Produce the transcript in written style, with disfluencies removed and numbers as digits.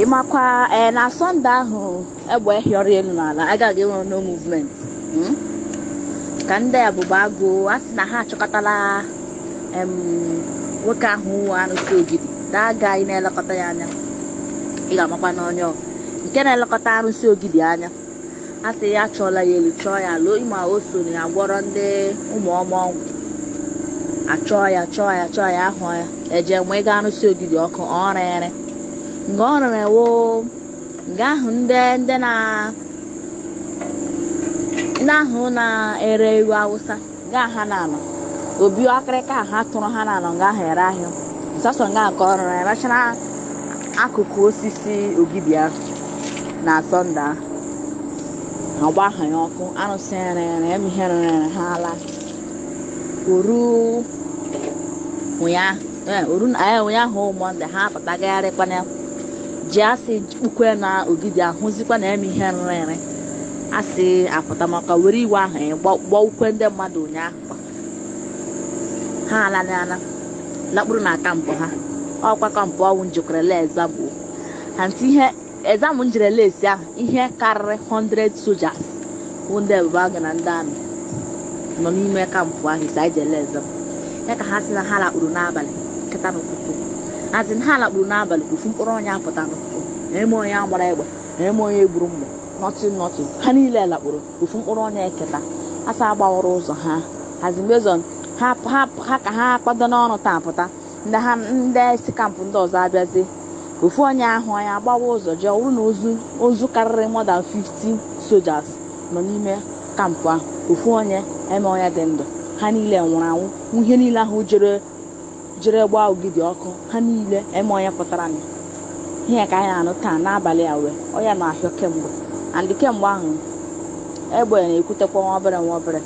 ịmakwa na Sunday ahụ egbe hịọrọ elu n'ala agaghị enwe no movement ka ndị abụba agụ a sị na ha achọkọtala nwoke ahụ anụsi ogidi daga ị na-elekọta ya anya ị ga-amakwa n'onye nke na-elekọta arụsị ogidi anya a sị ya chọọla ya elu chọọ ya lụọ ịma o so ya gwọrọ ndị ụmụ ọma ọgwụ achọọ ya ahụ ya eje mgbe ị ga arụsị ogidi ọkụ ọ rere nga ọ rere wo nga ahụ ndị ahụ na-ere ewu awụsa nga ha na-anọ obi akịrịka ha tụrụ ha na-anọ nga ahụ ere ahịa sọsọ nga nke ọ rere emechara akụkụ osisi ogidi ahụ na Sọnde ahụ ha gbagha ya ọkụ arụsị rere emihe rere ha ala ụnyaahụ Mọnde ha pụtagharịkwana ji asị ukwe na ogidi ahụzikwa na eme ihe nrere asị apụta maka were iwe ahụ gbaa ukwe ndị mmadụ ụnyaahụ ha ala lakpụrụ na kampụ ha ọkwa kampụ ọwụ njikwara exam hanti ihe exam njirela esi ahụ ihe karịrị 100 sojas bụ ndị ebube agụ na ndị amị nọ n'ime kampụ ahụ isi anyị jele exam ya ka ha sị na ha lakpụrụ n'abalị nkịta n'ụtụtụ azị ha lakpụrụ n'abalị ofu mkpụrụ onye apụta n'ụtụtụ na-eme onye agbara egbe na-eme onye egburu mgbọ nọtị ha niile lakpụrụ ofu mkpụrụ onye eketa asa agbawara ụzọ ha hazi mezon ha ka ha kwado n'ọrụ taa pụta ndị si kampụ ndị ọzọ abịazi ofu onye ahụ onye agbawa ụzọ jee ọrụ na ozu karịrị more than 50 soldiers nọ n'ime kampụ ahụ ofu onye eme onye dị ndụ ha niile nwụrụ anwụ ihe niile ahụ jere gbaa ogidi ọkụ ha niile eme onye pụtara na ihe ka anyị anụ taa n'abalị a wee ọ ya na-ahịọ kemgbe and kemgbe ahụ egbe na-ekwutekwa nwa obere